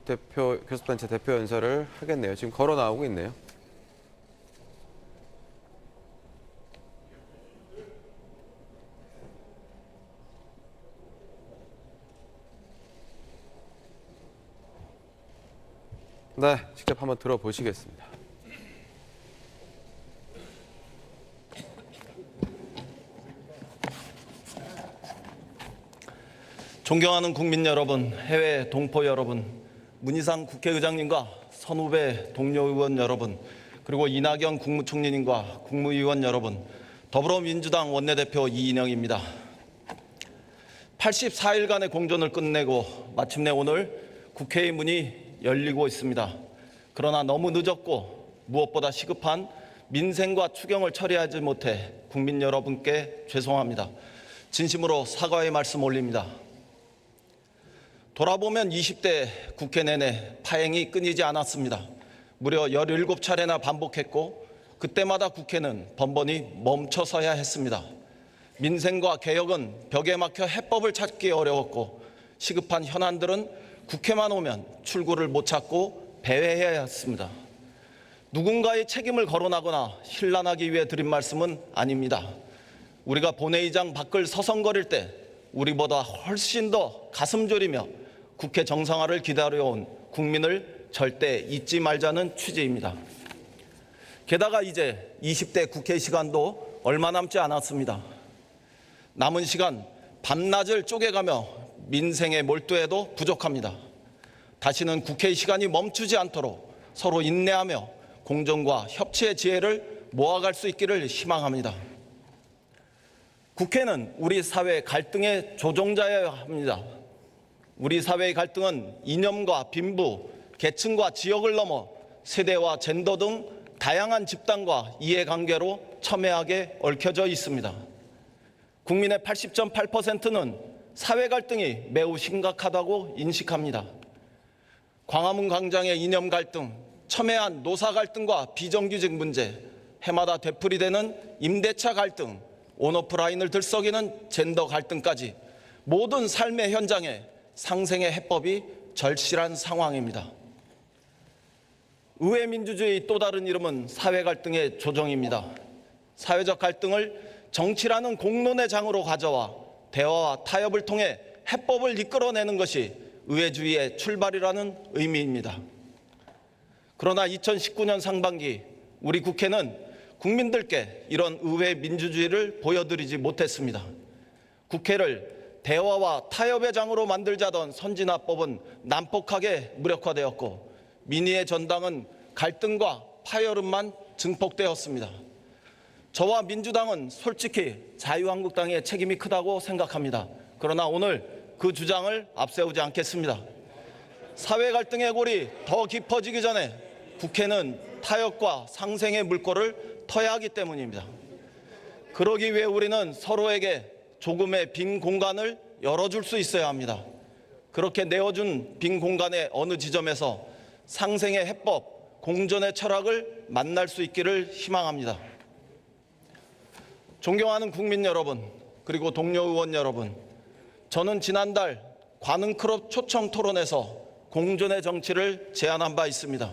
대표, 교섭단체 대표 연설을 하겠네요. 지금 걸어 나오고 있네요. 네, 직접 한번 들어보시겠습니다. 존경하는 국민 여러분, 해외 동포 여러분, 문희상 국회의장님과 선후배 동료 의원 여러분, 그리고 이낙연 국무총리님과 국무위원 여러분, 더불어민주당 원내대표 이인영입니다. 84일간의 공전을 끝내고 마침내 오늘 국회의 문이 열리고 있습니다. 그러나 너무 늦었고 무엇보다 시급한 민생과 추경을 처리하지 못해 국민 여러분께 죄송합니다. 진심으로 사과의 말씀 올립니다. 돌아보면 20대 국회 내내 파행이 끊이지 않았습니다. 무려 17차례나 반복했고 그때마다 국회는 번번이 멈춰서야 했습니다. 민생과 개혁은 벽에 막혀 해법을 찾기 어려웠고 시급한 현안들은 국회만 오면 출구를 못 찾고 배회해야 했습니다. 누군가의 책임을 거론하거나 신란하기 위해 드린 말씀은 아닙니다. 우리가 본회의장 밖을 서성거릴 때 우리보다 훨씬 더 가슴 졸이며 국회 정상화를 기다려온 국민을 절대 잊지 말자는 취지입니다. 게다가 이제 20대 국회 시간도 얼마 남지 않았습니다. 남은 시간 밤낮을 쪼개가며 민생에 몰두해도 부족합니다. 다시는 국회 시간이 멈추지 않도록 서로 인내하며 공정과 협치의 지혜를 모아갈 수 있기를 희망합니다. 국회는 우리 사회 갈등의 조정자여야 합니다. 우리 사회의 갈등은 이념과 빈부, 계층과 지역을 넘어 세대와 젠더 등 다양한 집단과 이해관계로 첨예하게 얽혀져 있습니다. 국민의 80.8%는 사회 갈등이 매우 심각하다고 인식합니다. 광화문 광장의 이념 갈등, 첨예한 노사 갈등과 비정규직 문제, 해마다 되풀이되는 임대차 갈등, 온오프라인을 들썩이는 젠더 갈등까지 모든 삶의 현장에 상생의 해법이 절실한 상황입니다. 의회 민주주의의 또 다른 이름은 사회 갈등의 조정입니다. 사회적 갈등을 정치라는 공론의 장으로 가져와 대화와 타협을 통해 해법을 이끌어내는 것이 의회주의의 출발이라는 의미입니다. 그러나 2019년 상반기 우리 국회는 국민들께 이런 의회 민주주의를 보여드리지 못했습니다. 국회를 대화와 타협의 장으로 만들자던 선진화법은 난폭하게 무력화되었고 민의의 전당은 갈등과 파열음만 증폭되었습니다. 저와 민주당은 솔직히 자유한국당의 책임이 크다고 생각합니다. 그러나 오늘 그 주장을 앞세우지 않겠습니다. 사회 갈등의 골이 더 깊어지기 전에 국회는 타협과 상생의 물꼬를 터야 하기 때문입니다. 그러기 위해 우리는 서로에게 조금의 빈 공간을 열어줄 수 있어야 합니다. 그렇게 내어준 빈 공간의 어느 지점에서 상생의 해법, 공존의 철학을 만날 수 있기를 희망합니다. 존경하는 국민 여러분, 그리고 동료 의원 여러분, 저는 지난달 관흥클럽 초청 토론에서 공존의 정치를 제안한 바 있습니다.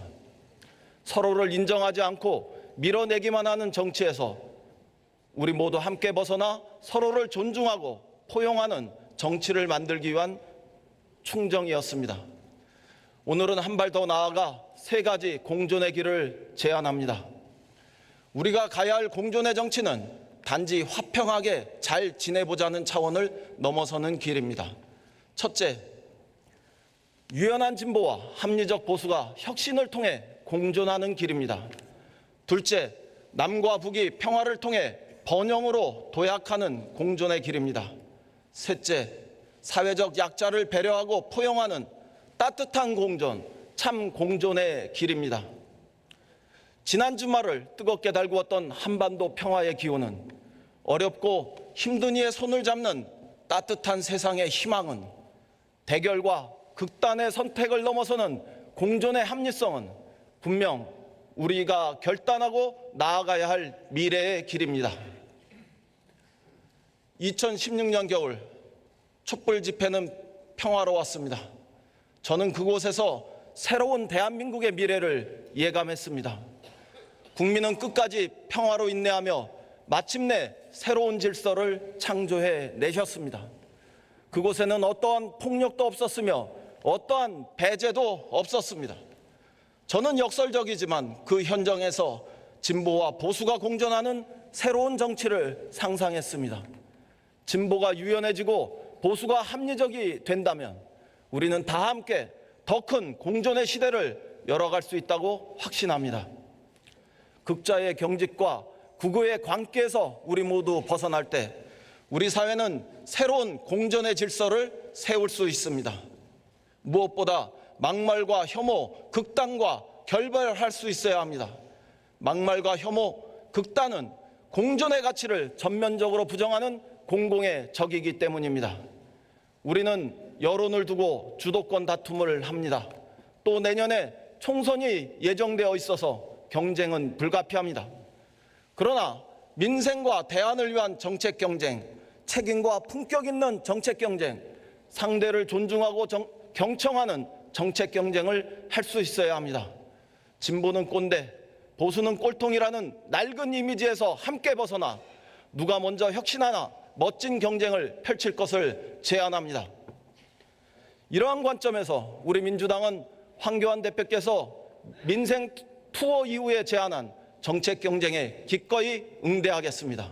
서로를 인정하지 않고 밀어내기만 하는 정치에서 우리 모두 함께 벗어나 서로를 존중하고 포용하는 정치를 만들기 위한 충정이었습니다. 오늘은 한 발 더 나아가 세 가지 공존의 길을 제안합니다. 우리가 가야 할 공존의 정치는 단지 화평하게 잘 지내보자는 차원을 넘어서는 길입니다. 첫째, 유연한 진보와 합리적 보수가 혁신을 통해 공존하는 길입니다. 둘째, 남과 북이 평화를 통해 번영으로 도약하는 공존의 길입니다. 셋째, 사회적 약자를 배려하고 포용하는 따뜻한 공존, 참 공존의 길입니다. 지난 주말을 뜨겁게 달구었던 한반도 평화의 기운은 어렵고 힘든 이의 손을 잡는 따뜻한 세상의 희망은 대결과 극단의 선택을 넘어서는 공존의 합리성은 분명 우리가 결단하고 나아가야 할 미래의 길입니다. 2016년 겨울 촛불 집회는 평화로웠습니다. 저는 그곳에서 새로운 대한민국의 미래를 예감했습니다. 국민은 끝까지 평화로 인내하며 마침내 새로운 질서를 창조해 내셨습니다. 그곳에는 어떠한 폭력도 없었으며 어떠한 배제도 없었습니다. 저는 역설적이지만 그 현장에서 진보와 보수가 공존하는 새로운 정치를 상상했습니다. 진보가 유연해지고 보수가 합리적이 된다면 우리는 다 함께 더 큰 공존의 시대를 열어갈 수 있다고 확신합니다. 극자의 경직과 국고의 관계에서 우리 모두 벗어날 때 우리 사회는 새로운 공존의 질서를 세울 수 있습니다. 무엇보다 막말과 혐오, 극단과 결별할 수 있어야 합니다. 막말과 혐오, 극단은 공존의 가치를 전면적으로 부정하는 공공의 적이기 때문입니다. 우리는 여론을 두고 주도권 다툼을 합니다. 또 내년에 총선이 예정되어 있어서 경쟁은 불가피합니다. 그러나 민생과 대안을 위한 정책 경쟁, 책임과 품격 있는 정책 경쟁, 상대를 존중하고 경청하는 정책 경쟁을 할 수 있어야 합니다. 진보는 꼰대, 보수는 꼴통이라는 낡은 이미지에서 함께 벗어나 누가 먼저 혁신하나 멋진 경쟁을 펼칠 것을 제안합니다. 이러한 관점에서 우리 민주당은 황교안 대표께서 민생 투어 이후에 제안한 정책 경쟁에 기꺼이 응대하겠습니다.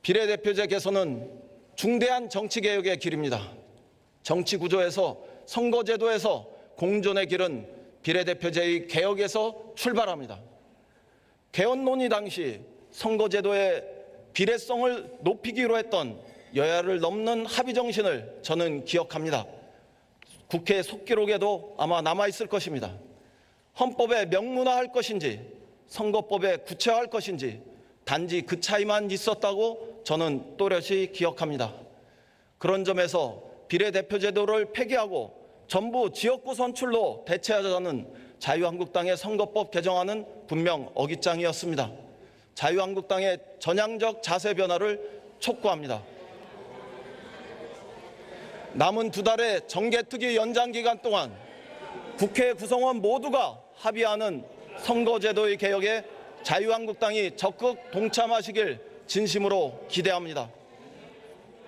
비례대표제 개선은 중대한 정치개혁의 길입니다. 정치 구조에서 선거제도에서 공존의 길은 비례대표제의 개혁에서 출발합니다. 개헌 논의 당시 선거제도의 비례성을 높이기로 했던 여야를 넘는 합의 정신을 저는 기억합니다. 국회 속기록에도 아마 남아있을 것입니다. 헌법에 명문화할 것인지 선거법에 구체화할 것인지 단지 그 차이만 있었다고 저는 또렷이 기억합니다. 그런 점에서 비례대표제도를 폐기하고 전부 지역구 선출로 대체하자는 자유한국당의 선거법 개정안은 분명 어깃장이었습니다. 자유한국당의 전향적 자세 변화를 촉구합니다. 남은 2달의 정개특위 연장 기간 동안 국회 구성원 모두가 합의하는 선거제도의 개혁에 자유한국당이 적극 동참하시길 진심으로 기대합니다.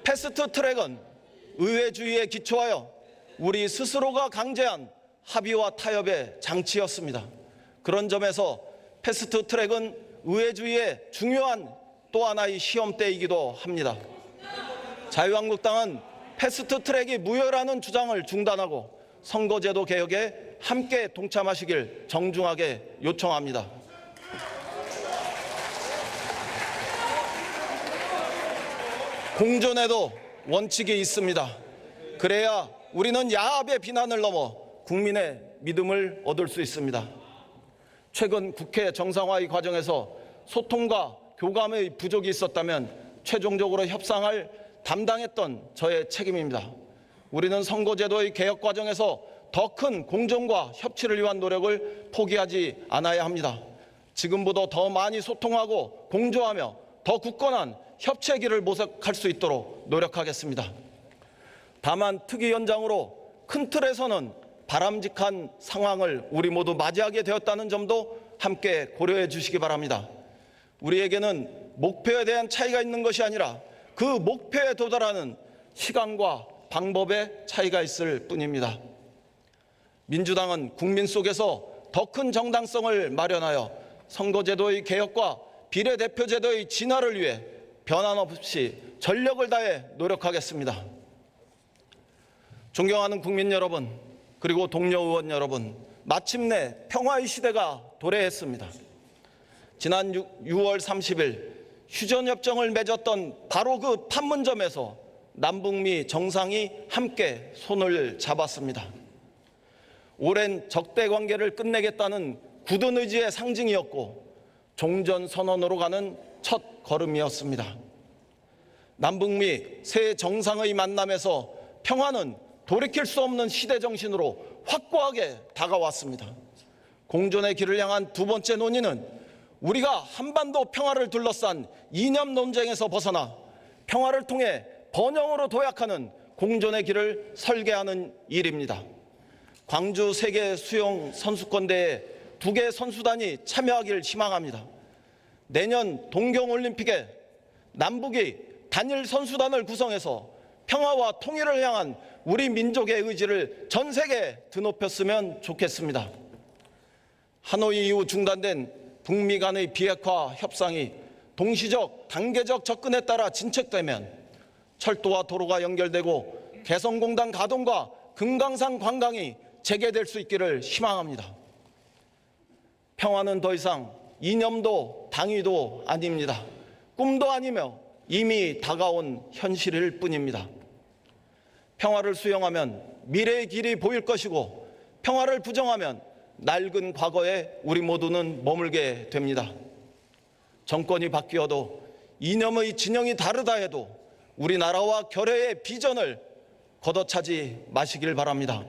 패스트 트랙은 의회주의에 기초하여 우리 스스로가 강제한 합의와 타협의 장치였습니다. 그런 점에서 패스트 트랙은 의회주의의 중요한 또 하나의 시험대이기도 합니다. 자유한국당은 패스트 트랙이 무효라는 주장을 중단하고 선거제도 개혁에 함께 동참하시길 정중하게 요청합니다. 공존에도 원칙이 있습니다. 그래야 우리는 야합의 비난을 넘어 국민의 믿음을 얻을 수 있습니다. 최근 국회 정상화의 과정에서 소통과 교감의 부족이 있었다면 최종적으로 협상을 담당했던 저의 책임입니다. 우리는 선거제도의 개혁 과정에서 더 큰 공존과 협치를 위한 노력을 포기하지 않아야 합니다. 지금보다 더 많이 소통하고 공조하며 더 굳건한 협치의 길을 모색할 수 있도록 노력하겠습니다. 다만 특위 연장으로 큰 틀에서는 바람직한 상황을 우리 모두 맞이하게 되었다는 점도 함께 고려해 주시기 바랍니다. 우리에게는 목표에 대한 차이가 있는 것이 아니라 그 목표에 도달하는 시간과 방법의 차이가 있을 뿐입니다. 민주당은 국민 속에서 더 큰 정당성을 마련하여 선거제도의 개혁과 비례대표제도의 진화를 위해 변함없이 전력을 다해 노력하겠습니다. 존경하는 국민 여러분, 그리고 동료 의원 여러분, 마침내 평화의 시대가 도래했습니다. 지난 6월 30일 휴전협정을 맺었던 바로 그 판문점에서 남북미 정상이 함께 손을 잡았습니다. 오랜 적대 관계를 끝내겠다는 굳은 의지의 상징이었고 종전선언으로 가는 첫 걸음이었습니다. 남북미 새 정상의 만남에서 평화는 돌이킬 수 없는 시대 정신으로 확고하게 다가왔습니다. 공존의 길을 향한 두 번째 논의는 우리가 한반도 평화를 둘러싼 이념 논쟁에서 벗어나 평화를 통해 번영으로 도약하는 공존의 길을 설계하는 일입니다. 광주 세계 수영 선수권대회에 2개 선수단이 참여하길 희망합니다. 내년 동경올림픽에 남북이 단일 선수단을 구성해서 평화와 통일을 향한 우리 민족의 의지를 전 세계에 드높였으면 좋겠습니다. 하노이 이후 중단된 북미 간의 비핵화 협상이 동시적, 단계적 접근에 따라 진척되면 철도와 도로가 연결되고 개성공단 가동과 금강산 관광이 재개될 수 있기를 희망합니다. 평화는 더 이상 이념도 당위도 아닙니다. 꿈도 아니며 이미 다가온 현실일 뿐입니다. 평화를 수용하면 미래의 길이 보일 것이고 평화를 부정하면 낡은 과거에 우리 모두는 머물게 됩니다. 정권이 바뀌어도 이념의 진영이 다르다 해도 우리나라와 결여의 비전을 걷어차지 마시길 바랍니다.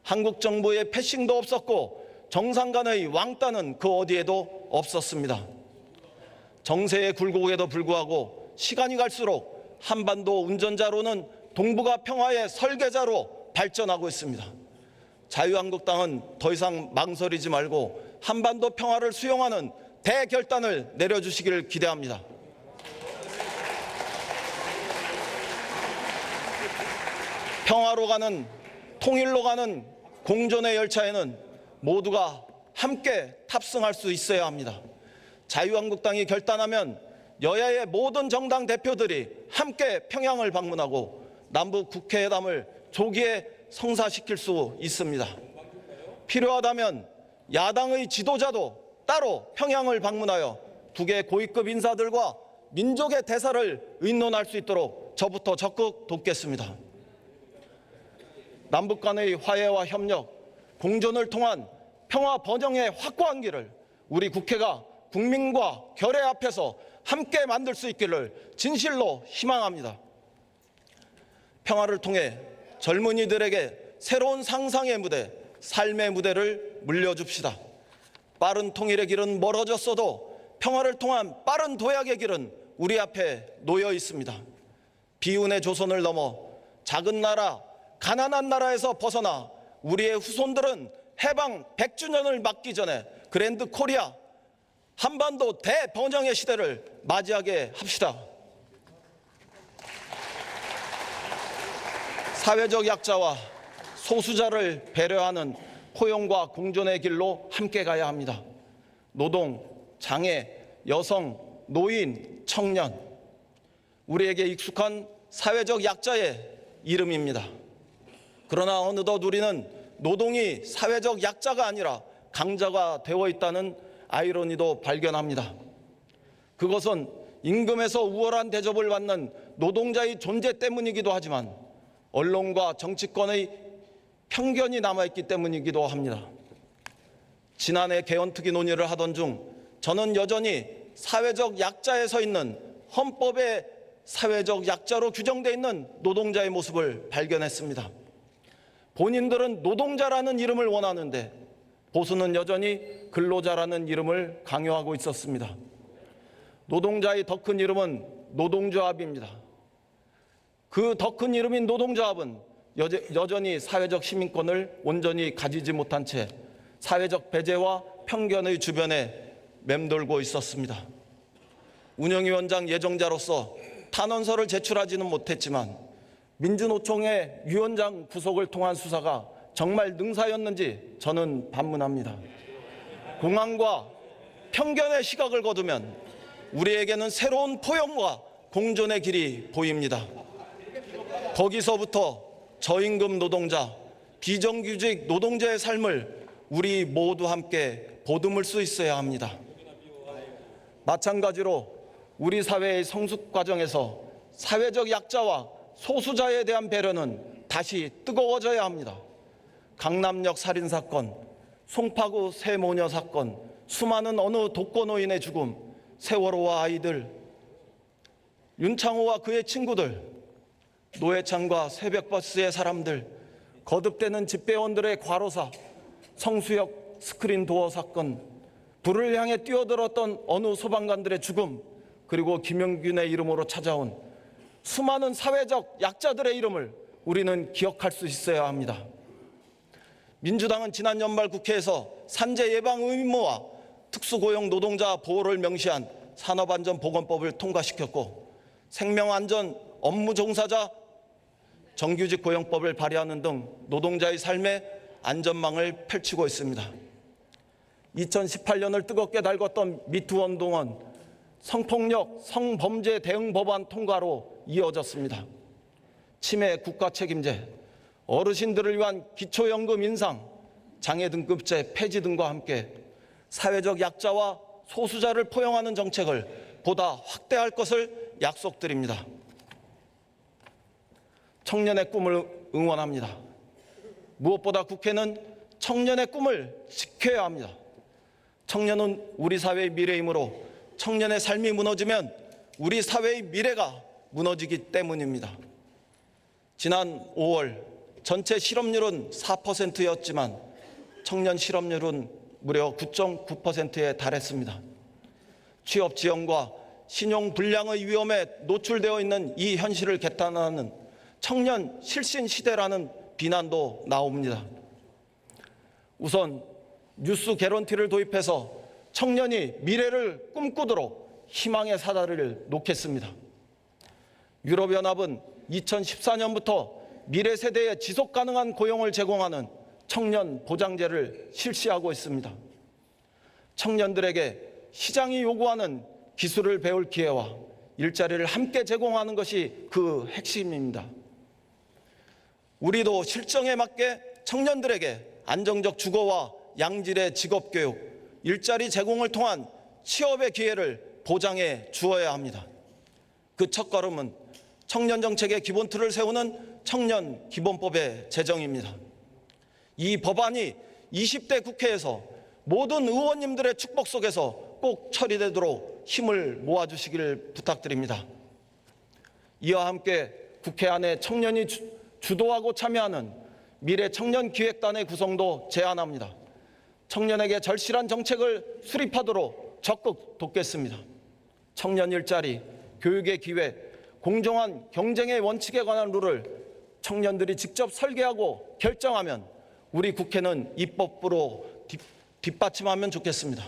한국 정부의 패싱도 없었고 정상 간의 왕따는 그 어디에도 없었습니다. 정세의 굴곡에도 불구하고 시간이 갈수록 한반도 운전자로는 동북아 평화의 설계자로 발전하고 있습니다. 자유한국당은 더 이상 망설이지 말고 한반도 평화를 수용하는 대결단을 내려주시기를 기대합니다. 평화로 가는, 통일로 가는 공존의 열차에는 모두가 함께 탑승할 수 있어야 합니다. 자유한국당이 결단하면 여야의 모든 정당 대표들이 함께 평양을 방문하고 남북 국회회담을 조기에 성사시킬 수 있습니다. 필요하다면 야당의 지도자도 따로 평양을 방문하여 2개 고위급 인사들과 민족의 대사를 의논할 수 있도록 저부터 적극 돕겠습니다. 남북 간의 화해와 협력, 공존을 통한 평화 번영의 확고한 길을 우리 국회가 국민과 결의 앞에서 함께 만들 수 있기를 진실로 희망합니다. 평화를 통해 젊은이들에게 새로운 상상의 무대, 삶의 무대를 물려줍시다. 빠른 통일의 길은 멀어졌어도 평화를 통한 빠른 도약의 길은 우리 앞에 놓여 있습니다. 비운의 조선을 넘어 작은 나라, 가난한 나라에서 벗어나 우리의 후손들은 해방 100주년을 맞기 전에 그랜드 코리아, 한반도 대번영의 시대를 맞이하게 합시다. 사회적 약자와 소수자를 배려하는 포용과 공존의 길로 함께 가야 합니다. 노동, 장애, 여성, 노인, 청년, 우리에게 익숙한 사회적 약자의 이름입니다. 그러나 어느덧 우리는 노동이 사회적 약자가 아니라 강자가 되어 있다는 아이러니도 발견합니다. 그것은 임금에서 우월한 대접을 받는 노동자의 존재 때문이기도 하지만 언론과 정치권의 편견이 남아있기 때문이기도 합니다. 지난해 개헌특위 논의를 하던 중 저는 여전히 사회적 약자에 서 있는 헌법의 사회적 약자로 규정되어 있는 노동자의 모습을 발견했습니다. 본인들은 노동자라는 이름을 원하는데 보수는 여전히 근로자라는 이름을 강요하고 있었습니다. 노동자의 더 큰 이름은 노동조합입니다. 그 더 큰 이름인 노동조합은 여전히 사회적 시민권을 온전히 가지지 못한 채 사회적 배제와 편견의 주변에 맴돌고 있었습니다. 운영위원장 예정자로서 탄원서를 제출하지는 못했지만 민주노총의 위원장 구속을 통한 수사가 정말 능사였는지 저는 반문합니다. 공황과 편견의 시각을 거두면 우리에게는 새로운 포용과 공존의 길이 보입니다. 거기서부터 저임금 노동자, 비정규직 노동자의 삶을 우리 모두 함께 보듬을 수 있어야 합니다. 마찬가지로 우리 사회의 성숙 과정에서 사회적 약자와 소수자에 대한 배려는 다시 뜨거워져야 합니다. 강남역 살인사건, 송파구 새모녀 사건, 수많은 어느 독거노인의 죽음, 세월호와 아이들, 윤창호와 그의 친구들, 노회찬과 새벽버스의 사람들, 거듭되는 집배원들의 과로사, 성수역 스크린 도어 사건, 불을 향해 뛰어들었던 어느 소방관들의 죽음, 그리고 김영균의 이름으로 찾아온 수많은 사회적 약자들의 이름을 우리는 기억할 수 있어야 합니다. 민주당은 지난 연말 국회에서 산재 예방 의무와 특수고용 노동자 보호를 명시한 산업안전보건법을 통과시켰고, 생명안전 업무 종사자 정규직 고용법을 발의하는 등 노동자의 삶의 안전망을 펼치고 있습니다. 2018년을 뜨겁게 달궜던 미투 운동은 성폭력, 성범죄 대응 법안 통과로 이어졌습니다. 치매 국가 책임제, 어르신들을 위한 기초연금 인상, 장애 등급제 폐지 등과 함께 사회적 약자와 소수자를 포용하는 정책을 보다 확대할 것을 약속드립니다. 청년의 꿈을 응원합니다. 무엇보다 국회는 청년의 꿈을 지켜야 합니다. 청년은 우리 사회의 미래이므로 청년의 삶이 무너지면 우리 사회의 미래가 무너지기 때문입니다. 지난 5월 전체 실업률은 4%였지만 청년 실업률은 무려 9.9%에 달했습니다. 취업 지원과 신용 불량의 위험에 노출되어 있는 이 현실을 개탄하는 청년 실신 시대라는 비난도 나옵니다. 우선 뉴스 개런티를 도입해서 청년이 미래를 꿈꾸도록 희망의 사다리를 놓겠습니다. 유럽연합은 2014년부터 미래 세대에 지속 가능한 고용을 제공하는 청년 보장제를 실시하고 있습니다. 청년들에게 시장이 요구하는 기술을 배울 기회와 일자리를 함께 제공하는 것이 그 핵심입니다. 우리도 실정에 맞게 청년들에게 안정적 주거와 양질의 직업교육, 일자리 제공을 통한 취업의 기회를 보장해 주어야 합니다. 그 첫걸음은 청년 정책의 기본 틀을 세우는 청년 기본법의 제정입니다. 이 법안이 20대 국회에서 모든 의원님들의 축복 속에서 꼭 처리되도록 힘을 모아주시기를 부탁드립니다. 이와 함께 국회 안에 청년이 주도하고 참여하는 미래 청년 기획단의 구성도 제안합니다. 청년에게 절실한 정책을 수립하도록 적극 돕겠습니다. 청년 일자리, 교육의 기회, 공정한 경쟁의 원칙에 관한 룰을 청년들이 직접 설계하고 결정하면 우리 국회는 입법부로 뒷받침하면 좋겠습니다.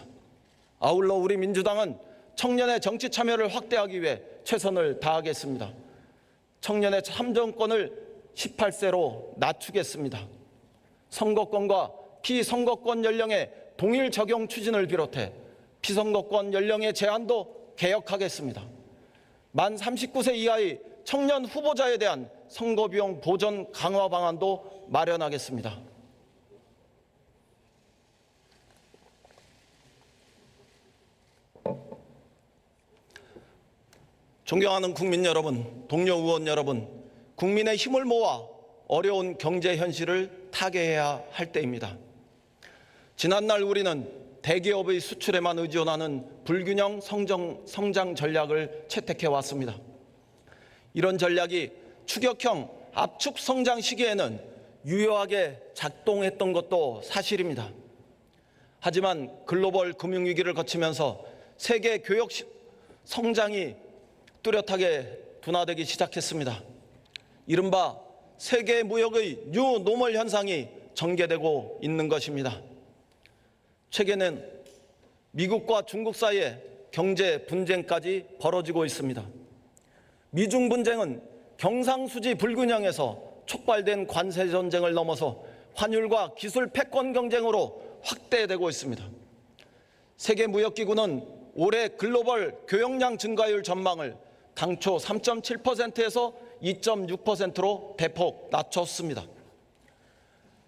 아울러 우리 민주당은 청년의 정치 참여를 확대하기 위해 최선을 다하겠습니다. 청년의 참정권을 18세로 낮추겠습니다. 선거권과 피선거권 연령의 동일 적용 추진을 비롯해 피선거권 연령의 제한도 개혁하겠습니다. 만 39세 이하의 청년 후보자에 대한 선거비용 보전 강화 방안도 마련하겠습니다. 존경하는 국민 여러분, 동료 의원 여러분, 국민의 힘을 모아 어려운 경제 현실을 타개해야 할 때입니다. 지난날 우리는 대기업의 수출에만 의존하는 불균형 성장 전략을 채택해 왔습니다. 이런 전략이 추격형 압축 성장 시기에는 유효하게 작동했던 것도 사실입니다. 하지만 글로벌 금융위기를 거치면서 세계 교역 성장이 뚜렷하게 둔화되기 시작했습니다. 이른바 세계 무역의 뉴노멀 현상이 전개되고 있는 것입니다. 최근엔 미국과 중국 사이에 경제 분쟁까지 벌어지고 있습니다. 미중 분쟁은 경상수지 불균형에서 촉발된 관세 전쟁을 넘어서 환율과 기술 패권 경쟁으로 확대되고 있습니다. 세계무역기구는 올해 글로벌 교역량 증가율 전망을 당초 3.7%에서 2.6%로 대폭 낮췄습니다.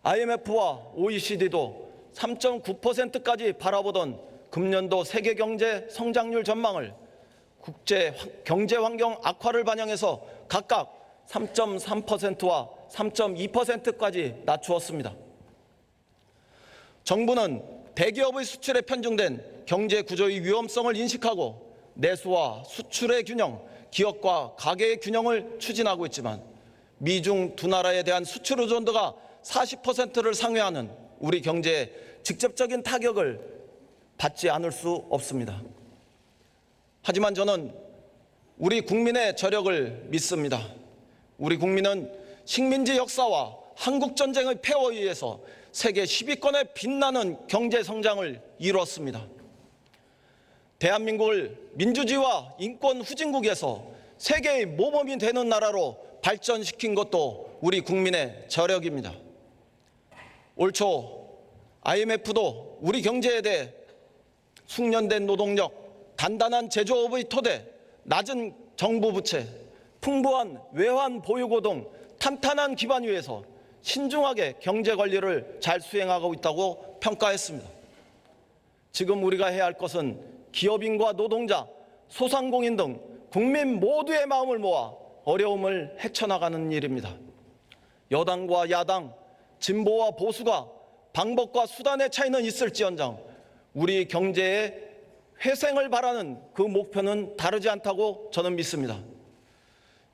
IMF와 OECD도 3.9%까지 바라보던 금년도 세계 경제 성장률 전망을 국제 경제 환경 악화를 반영해서 각각 3.3%와 3.2%까지 낮추었습니다. 정부는 대기업의 수출에 편중된 경제 구조의 위험성을 인식하고 내수와 수출의 균형, 기업과 가계의 균형을 추진하고 있지만 미중 두 나라에 대한 수출 의존도가 40%를 상회하는 우리 경제에 직접적인 타격을 받지 않을 수 없습니다. 하지만 저는 우리 국민의 저력을 믿습니다. 우리 국민은 식민지 역사와 한국전쟁의 폐허에 의해서 세계 10위권의 빛나는 경제 성장을 이루었습니다. 대한민국을 민주주의와 인권 후진국에서 세계의 모범이 되는 나라로 발전시킨 것도 우리 국민의 저력입니다. 올 초 IMF도 우리 경제에 대해 숙련된 노동력, 단단한 제조업의 토대, 낮은 정부 부채, 풍부한 외환 보유고 등 탄탄한 기반 위에서 신중하게 경제 관리를 잘 수행하고 있다고 평가했습니다. 지금 우리가 해야 할 것은 기업인과 노동자, 소상공인 등 국민 모두의 마음을 모아 어려움을 헤쳐나가는 일입니다. 여당과 야당, 진보와 보수가 방법과 수단의 차이는 있을지언정 우리 경제의 회생을 바라는 그 목표는 다르지 않다고 저는 믿습니다.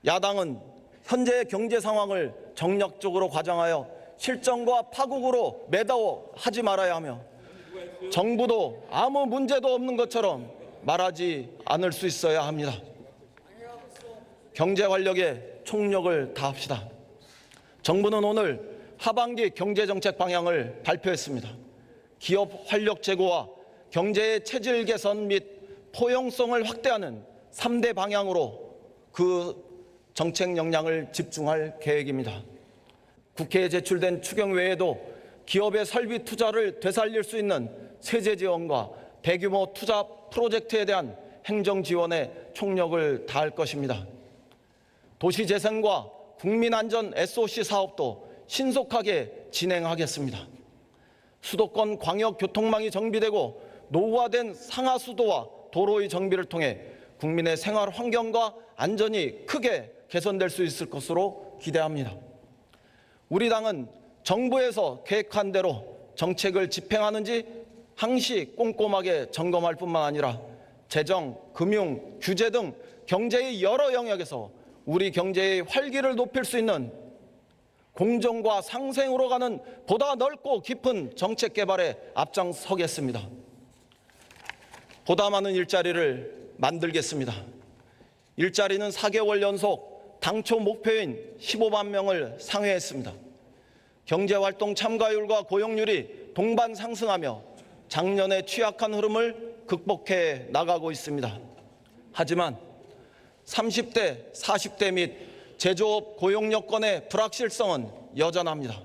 야당은 현재의 경제 상황을 정략적으로 과장하여 실정과 파국으로 매다워 하지 말아야 하며 정부도 아무 문제도 없는 것처럼 말하지 않을 수 있어야 합니다. 경제 활력에 총력을 다합시다. 정부는 오늘 하반기 경제정책 방향을 발표했습니다. 기업 활력 제고와 경제의 체질 개선 및 포용성을 확대하는 3대 방향으로 그 정책 역량을 집중할 계획입니다. 국회에 제출된 추경 외에도 기업의 설비 투자를 되살릴 수 있는 세제 지원과 대규모 투자 프로젝트에 대한 행정 지원에 총력을 다할 것입니다. 도시재생과 국민안전 SOC 사업도 신속하게 진행하겠습니다. 수도권 광역교통망이 정비되고 노후화된 상하수도와 도로의 정비를 통해 국민의 생활 환경과 안전이 크게 개선될 수 있을 것으로 기대합니다. 우리 당은 정부에서 계획한 대로 정책을 집행하는지 항시 꼼꼼하게 점검할 뿐만 아니라 재정, 금융, 규제 등 경제의 여러 영역에서 우리 경제의 활기를 높일 수 있는 공정과 상생으로 가는 보다 넓고 깊은 정책 개발에 앞장서겠습니다. 보다 많은 일자리를 만들겠습니다. 일자리는 4개월 연속 당초 목표인 15만 명을 상회했습니다. 경제활동 참가율과 고용률이 동반 상승하며 작년의 취약한 흐름을 극복해 나가고 있습니다. 하지만 30대, 40대 및 제조업 고용 여건의 불확실성은 여전합니다.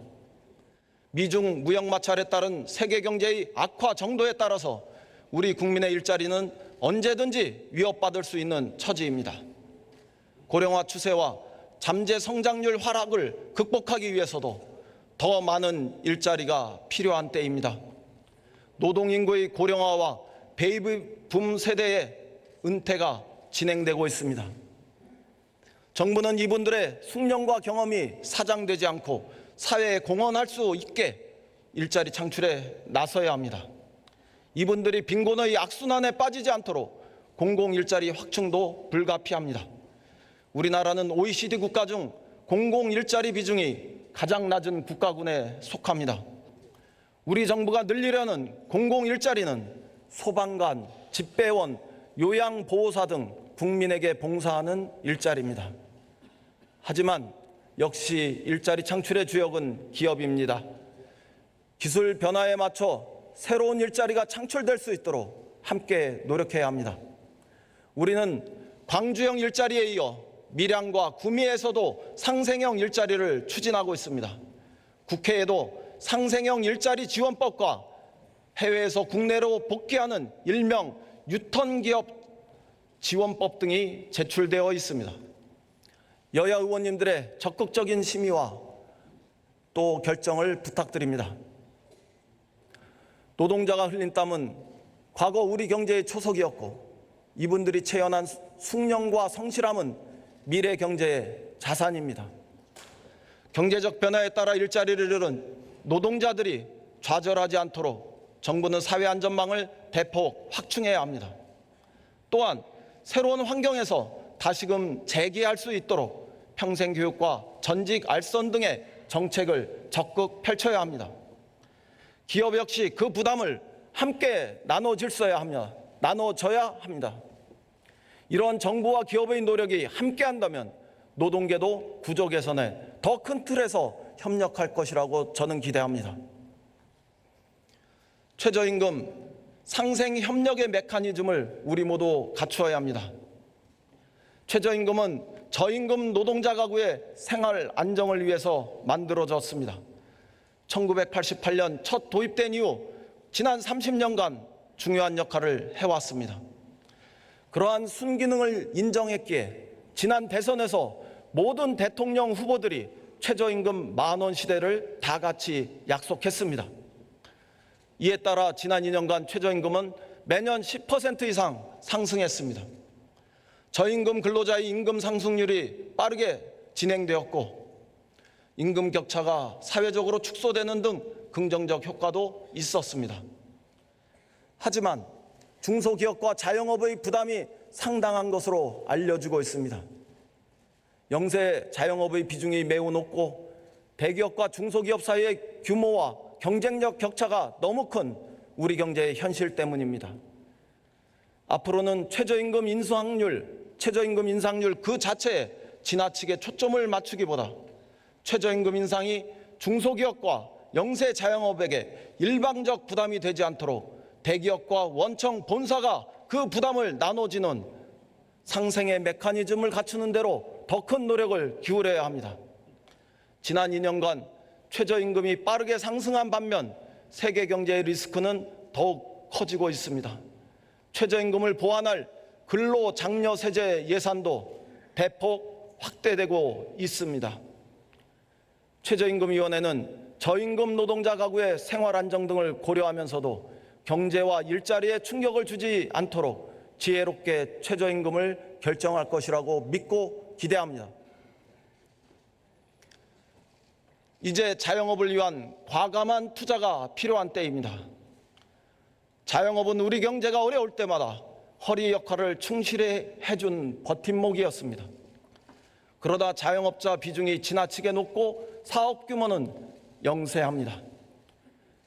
미중 무역 마찰에 따른 세계 경제의 악화 정도에 따라서 우리 국민의 일자리는 언제든지 위협받을 수 있는 처지입니다. 고령화 추세와 잠재 성장률 하락을 극복하기 위해서도 더 많은 일자리가 필요한 때입니다. 노동인구의 고령화와 베이비붐 세대의 은퇴가 진행되고 있습니다. 정부는 이분들의 숙련과 경험이 사장되지 않고 사회에 공헌할 수 있게 일자리 창출에 나서야 합니다. 이분들이 빈곤의 악순환에 빠지지 않도록 공공일자리 확충도 불가피합니다. 우리나라는 OECD 국가 중 공공일자리 비중이 가장 낮은 국가군에 속합니다. 우리 정부가 늘리려는 공공일자리는 소방관, 집배원, 요양보호사 등 국민에게 봉사하는 일자리입니다. 하지만 역시 일자리 창출의 주역은 기업입니다. 기술 변화에 맞춰 새로운 일자리가 창출될 수 있도록 함께 노력해야 합니다. 우리는 광주형 일자리에 이어 밀양과 구미에서도 상생형 일자리를 추진하고 있습니다. 국회에도 상생형 일자리 지원법과 해외에서 국내로 복귀하는 일명 유턴기업 지원법 등이 제출되어 있습니다. 여야 의원님들의 적극적인 심의와 또 결정을 부탁드립니다. 노동자가 흘린 땀은 과거 우리 경제의 초석이었고 이분들이 체현한 숙련과 성실함은 미래 경제의 자산입니다. 경제적 변화에 따라 일자리를 잃은 노동자들이 좌절하지 않도록 정부는 사회안전망을 대폭 확충해야 합니다. 또한 새로운 환경에서 다시금 재기할 수 있도록 평생교육과 전직 알선 등의 정책을 적극 펼쳐야 합니다. 기업 역시 그 부담을 함께 나눠줘야 합니다. 이런 정부와 기업의 노력이 함께한다면 노동계도 구조 개선에 더 큰 틀에서 협력할 것이라고 저는 기대합니다. 최저임금 상생 협력의 메커니즘을 우리 모두 갖추어야 합니다. 최저임금은 저임금 노동자 가구의 생활 안정을 위해서 만들어졌습니다. 1988년 첫 도입된 이후 지난 30년간 중요한 역할을 해왔습니다. 그러한 순기능을 인정했기에 지난 대선에서 모든 대통령 후보들이 최저임금 10,000원 시대를 다 같이 약속했습니다. 이에 따라 지난 2년간 최저임금은 매년 10% 이상 상승했습니다. 저임금 근로자의 임금 상승률이 빠르게 진행되었고 임금 격차가 사회적으로 축소되는 등 긍정적 효과도 있었습니다. 하지만 중소기업과 자영업의 부담이 상당한 것으로 알려지고 있습니다. 영세 자영업의 비중이 매우 높고 대기업과 중소기업 사이의 규모와 경쟁력 격차가 너무 큰 우리 경제의 현실 때문입니다. 앞으로는 최저임금 인상률 그 자체에 지나치게 초점을 맞추기보다 최저임금 인상이 중소기업과 영세 자영업에게 일방적 부담이 되지 않도록 대기업과 원청 본사가 그 부담을 나눠지는 상생의 메커니즘을 갖추는 대로 더 큰 노력을 기울여야 합니다. 지난 2년간 최저임금이 빠르게 상승한 반면 세계 경제의 리스크는 더욱 커지고 있습니다. 최저임금을 보완할 근로장려세제 예산도 대폭 확대되고 있습니다. 최저임금위원회는 저임금 노동자 가구의 생활 안정 등을 고려하면서도 경제와 일자리에 충격을 주지 않도록 지혜롭게 최저임금을 결정할 것이라고 믿고 기대합니다. 이제 자영업을 위한 과감한 투자가 필요한 때입니다. 자영업은 우리 경제가 어려울 때마다 허리 역할을 충실히 해준 버팀목이었습니다. 그러다 자영업자 비중이 지나치게 높고 사업 규모는 영세합니다.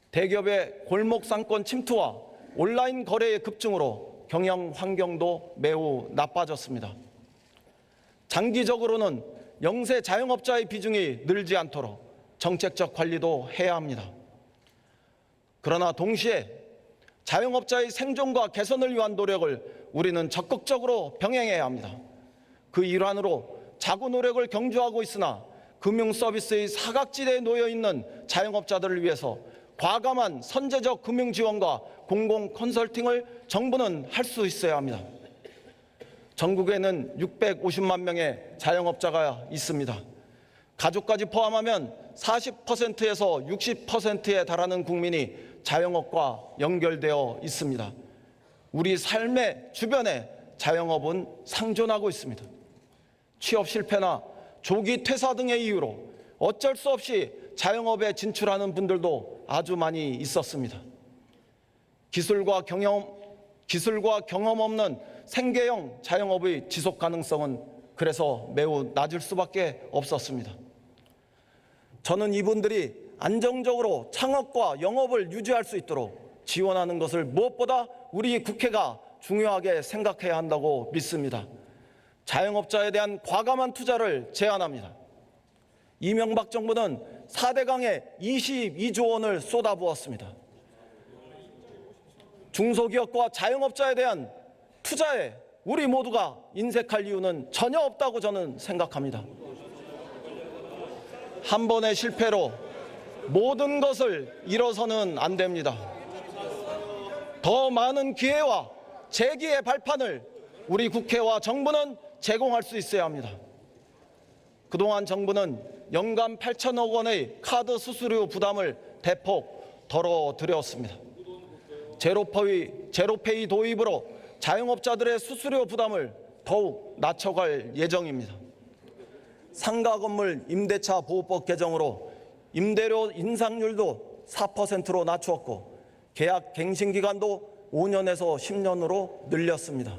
대기업의 골목 상권 침투와 온라인 거래의 급증으로 경영 환경도 매우 나빠졌습니다. 장기적으로는 영세 자영업자의 비중이 늘지 않도록 정책적 관리도 해야 합니다. 그러나 동시에 자영업자의 생존과 개선을 위한 노력을 우리는 적극적으로 병행해야 합니다. 그 일환으로 자구 노력을 경주하고 있으나 금융 서비스의 사각지대에 놓여 있는 자영업자들을 위해서 과감한 선제적 금융 지원과 공공 컨설팅을 정부는 할 수 있어야 합니다. 전국에는 650만 명의 자영업자가 있습니다. 가족까지 포함하면 40%에서 60%에 달하는 국민이 자영업과 연결되어 있습니다. 우리 삶의 주변에 자영업은 상존하고 있습니다. 취업 실패나 조기 퇴사 등의 이유로 어쩔 수 없이 자영업에 진출하는 분들도 아주 많이 있었습니다. 기술과 경험 없는 생계형 자영업의 지속 가능성은 그래서 매우 낮을 수밖에 없었습니다. 저는 이분들이 안정적으로 창업과 영업을 유지할 수 있도록 지원하는 것을 무엇보다 우리 국회가 중요하게 생각해야 한다고 믿습니다. 자영업자에 대한 과감한 투자를 제안합니다. 이명박 정부는 4대강에 22조 원을 쏟아부었습니다. 중소기업과 자영업자에 대한 투자에 우리 모두가 인색할 이유는 전혀 없다고 저는 생각합니다. 한 번의 실패로 모든 것을 잃어서는 안 됩니다. 더 많은 기회와 재기의 발판을 우리 국회와 정부는 제공할 수 있어야 합니다. 그동안 정부는 연간 8천억 원의 카드 수수료 부담을 대폭 덜어드렸습니다. 제로페이 도입으로 자영업자들의 수수료 부담을 더욱 낮춰갈 예정입니다. 상가 건물 임대차 보호법 개정으로 임대료 인상률도 4%로 낮추었고 계약 갱신 기간도 5년에서 10년으로 늘렸습니다.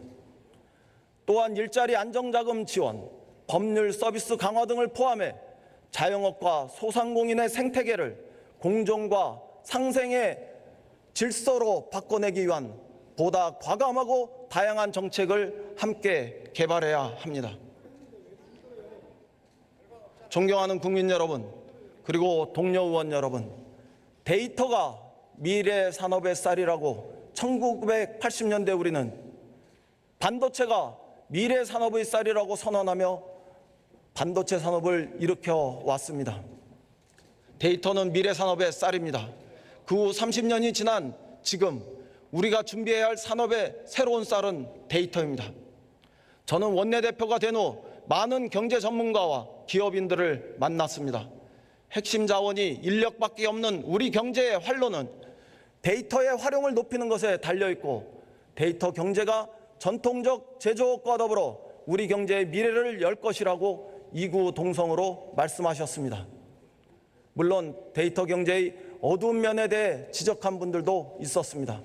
또한 일자리 안정자금 지원, 법률 서비스 강화 등을 포함해 자영업과 소상공인의 생태계를 공정과 상생의 질서로 바꿔내기 위한 보다 과감하고 다양한 정책을 함께 개발해야 합니다. 존경하는 국민 여러분, 그리고 동료 의원 여러분, 데이터가 미래 산업의 쌀이라고 1980년대 우리는 반도체가 미래 산업의 쌀이라고 선언하며 반도체 산업을 일으켜 왔습니다. 데이터는 미래 산업의 쌀입니다. 그 후 30년이 지난 지금 우리가 준비해야 할 산업의 새로운 쌀은 데이터입니다. 저는 원내대표가 된 후 많은 경제 전문가와 기업인들을 만났습니다. 핵심 자원이 인력밖에 없는 우리 경제의 활로는 데이터의 활용을 높이는 것에 달려있고, 데이터 경제가 전통적 제조업과 더불어 우리 경제의 미래를 열 것이라고 이구동성으로 말씀하셨습니다. 물론 데이터 경제의 어두운 면에 대해 지적한 분들도 있었습니다.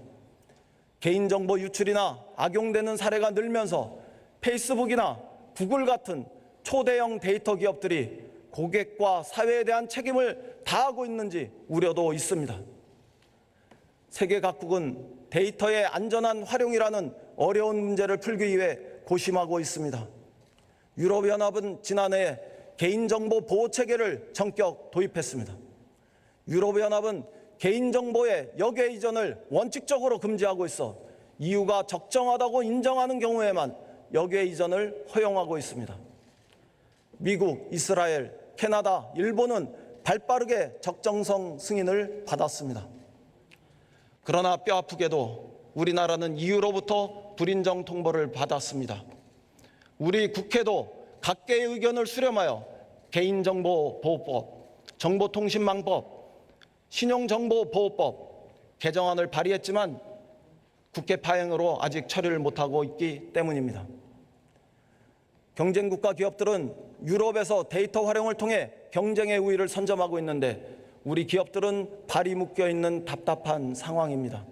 개인정보 유출이나 악용되는 사례가 늘면서 페이스북이나 구글 같은 초대형 데이터 기업들이 고객과 사회에 대한 책임을 다하고 있는지 우려도 있습니다. 세계 각국은 데이터의 안전한 활용이라는 어려운 문제를 풀기 위해 고심하고 있습니다. 유럽연합은 지난해 개인정보 보호체계를 전격 도입했습니다. 유럽연합은 개인정보의 역외 이전을 원칙적으로 금지하고 있어 이유가 적정하다고 인정하는 경우에만 역외 이전을 허용하고 있습니다. 미국, 이스라엘, 캐나다, 일본은 발빠르게 적정성 승인을 받았습니다. 그러나 뼈아프게도 우리나라는 EU로부터 불인정 통보를 받았습니다. 우리 국회도 각계의 의견을 수렴하여 개인정보보호법, 정보통신망법, 신용정보보호법 개정안을 발의했지만 국회 파행으로 아직 처리를 못하고 있기 때문입니다. 경쟁국가 기업들은 유럽에서 데이터 활용을 통해 경쟁의 우위를 선점하고 있는데 우리 기업들은 발이 묶여 있는 답답한 상황입니다.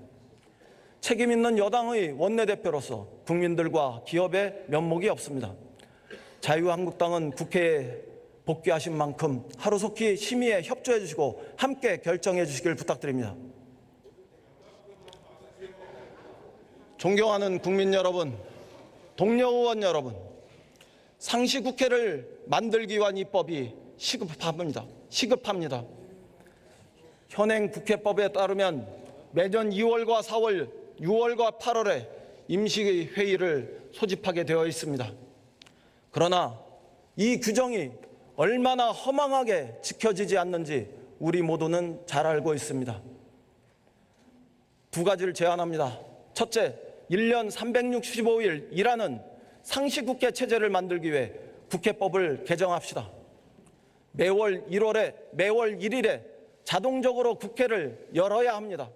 책임 있는 여당의 원내대표로서 국민들과 기업의 면목이 없습니다. 자유한국당은 국회에 복귀하신 만큼 하루속히 심의에 협조해 주시고 함께 결정해 주시길 부탁드립니다. 존경하는 국민 여러분, 동료 의원 여러분, 상시국회를 만들기 위한 입법이 시급합니다. 현행 국회법에 따르면 매년 2월과 4월, 6월과 8월에 임시회의를 소집하게 되어 있습니다. 그러나 이 규정이 얼마나 허망하게 지켜지지 않는지 우리 모두는 잘 알고 있습니다. 두 가지를 제안합니다. 첫째, 1년 365일 일하는 상시국회 체제를 만들기 위해 국회법을 개정합시다. 매월 1일에 자동적으로 국회를 열어야 합니다.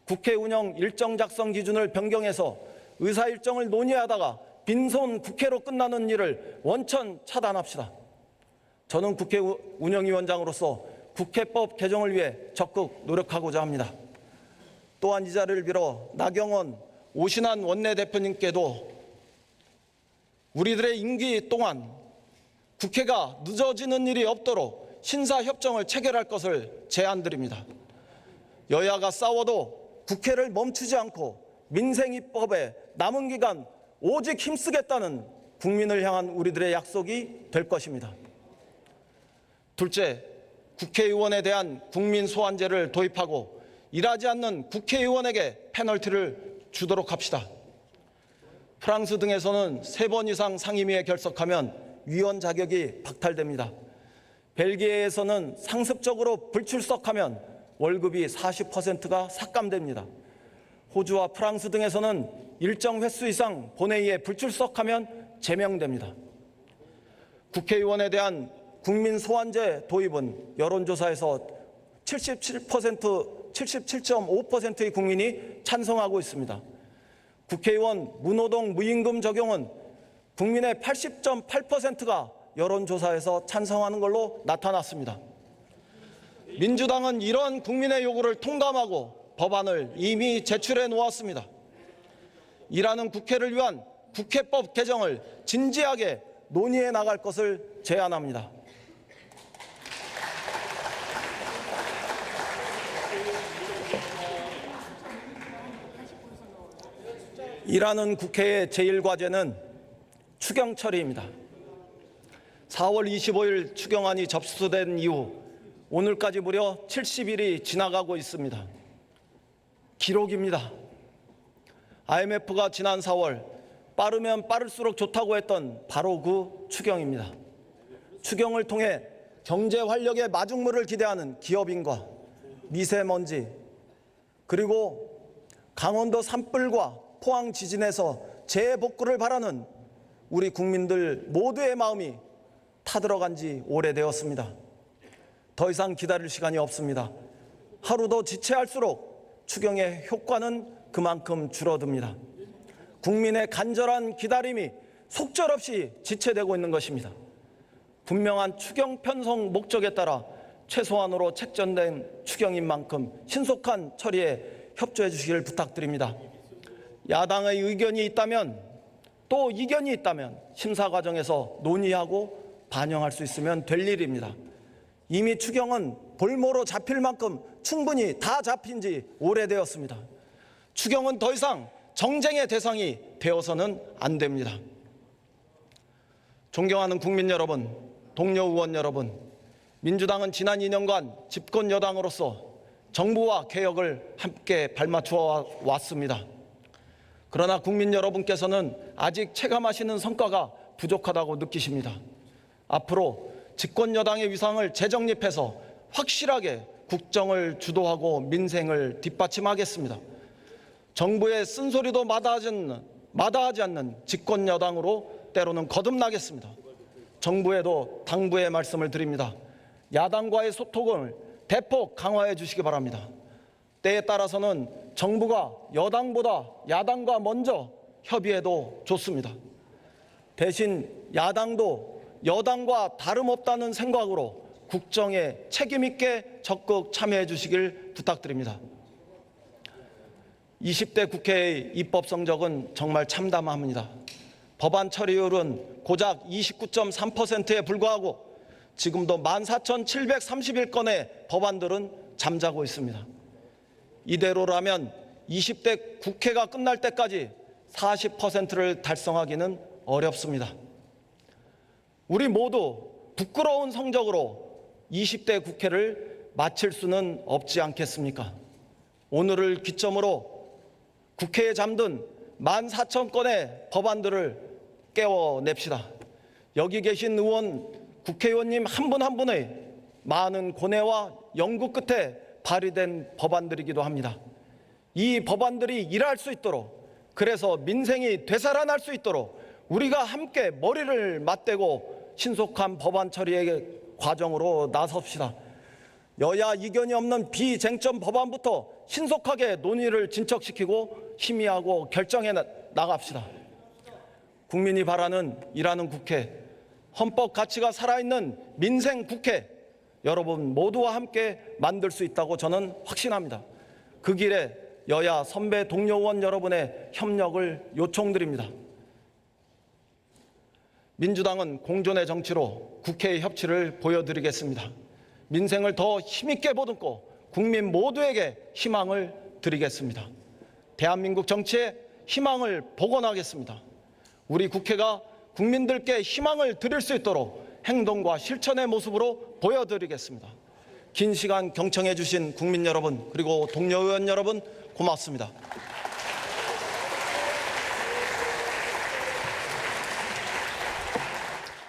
국회 운영 일정 작성 기준을 변경해서 의사 일정을 논의하다가 빈손 국회로 끝나는 일을 원천 차단합시다. 저는 국회 운영위원장으로서 국회법 개정을 위해 적극 노력하고자 합니다. 또한 이 자리를 빌어 나경원, 오신환 원내대표님께도 우리들의 임기 동안 국회가 늦어지는 일이 없도록 신사협정을 체결할 것을 제안드립니다. 여야가 싸워도 국회를 멈추지 않고 민생입법에 남은 기간 오직 힘쓰겠다는 국민을 향한 우리들의 약속이 될 것입니다. 둘째, 국회의원에 대한 국민 소환제를 도입하고 일하지 않는 국회의원에게 페널티를 주도록 합시다. 프랑스 등에서는 3번 이상 상임위에 결석하면 위원 자격이 박탈됩니다. 벨기에에서는 상습적으로 불출석하면 월급이 40%가 삭감됩니다. 호주와 프랑스 등에서는 일정 횟수 이상 본회의에 불출석하면 제명됩니다. 국회의원에 대한 국민 소환제 도입은 여론조사에서 77.5%의 국민이 찬성하고 있습니다. 국회의원 무노동 무임금 적용은 국민의 80.8%가 여론조사에서 찬성하는 걸로 나타났습니다. 민주당은 이러한 국민의 요구를 통감하고 법안을 이미 제출해 놓았습니다. 일하는 국회를 위한 국회법 개정을 진지하게 논의해 나갈 것을 제안합니다. 일하는 국회의 제1과제는 추경 처리입니다. 4월 25일 추경안이 접수된 이후 오늘까지 무려 70일이 지나가고 있습니다. 기록입니다. IMF가 지난 4월 빠르면 빠를수록 좋다고 했던 바로 그 추경입니다. 추경을 통해 경제 활력의 마중물을 기대하는 기업인과 미세먼지, 그리고 강원도 산불과 포항 지진에서 재복구를 바라는 우리 국민들 모두의 마음이 타들어간 지 오래되었습니다. 더 이상 기다릴 시간이 없습니다. 하루 더 지체할수록 추경의 효과는 그만큼 줄어듭니다. 국민의 간절한 기다림이 속절없이 지체되고 있는 것입니다. 분명한 추경 편성 목적에 따라 최소한으로 책정된 추경인 만큼 신속한 처리에 협조해 주시길 부탁드립니다. 야당의 의견이 있다면, 또 이견이 있다면 심사 과정에서 논의하고 반영할 수 있으면 될 일입니다. 이미 추경은 볼모로 잡힐 만큼 충분히 다 잡힌 지 오래되었습니다. 추경은 더 이상 정쟁의 대상이 되어서는 안 됩니다. 존경하는 국민 여러분, 동료 의원 여러분, 민주당은 지난 2년간 집권 여당으로서 정부와 개혁을 함께 발맞추어 왔습니다. 그러나 국민 여러분께서는 아직 체감하시는 성과가 부족하다고 느끼십니다. 앞으로 집권 여당의 위상을 재정립해서 확실하게 국정을 주도하고 민생을 뒷받침하겠습니다. 정부의 쓴소리도 마다하지 않는 집권 여당으로 때로는 거듭나겠습니다. 정부에도 당부의 말씀을 드립니다. 야당과의 소통을 대폭 강화해 주시기 바랍니다. 때에 따라서는 정부가 여당보다 야당과 먼저 협의해도 좋습니다. 대신 야당도 여당과 다름없다는 생각으로 국정에 책임 있게 적극 참여해 주시길 부탁드립니다. 20대 국회의 입법 성적은 정말 참담합니다. 법안 처리율은 고작 29.3%에 불과하고 지금도 14,731건의 법안들은 잠자고 있습니다. 이대로라면 20대 국회가 끝날 때까지 40%를 달성하기는 어렵습니다. 우리 모두 부끄러운 성적으로 20대 국회를 마칠 수는 없지 않겠습니까? 오늘을 기점으로 국회에 잠든 14,000건의 법안들을 깨워냅시다. 여기 계신 국회의원님 한 분 한 분의 많은 고뇌와 연구 끝에 발의된 법안들이기도 합니다. 이 법안들이 일할 수 있도록, 그래서 민생이 되살아날 수 있도록 우리가 함께 머리를 맞대고 신속한 법안 처리의 과정으로 나섭시다. 여야 이견이 없는 비쟁점 법안부터 신속하게 논의를 진척시키고 심의하고 결정해 나갑시다. 국민이 바라는 일하는 국회, 헌법 가치가 살아있는 민생 국회, 여러분 모두와 함께 만들 수 있다고 저는 확신합니다. 그 길에 여야 선배 동료 의원 여러분의 협력을 요청드립니다. 민주당은 공존의 정치로 국회의 협치를 보여드리겠습니다. 민생을 더 힘있게 보듬고 국민 모두에게 희망을 드리겠습니다. 대한민국 정치에 희망을 복원하겠습니다. 우리 국회가 국민들께 희망을 드릴 수 있도록 행동과 실천의 모습으로 보여드리겠습니다. 긴 시간 경청해 주신 국민 여러분, 그리고 동료 의원 여러분, 고맙습니다.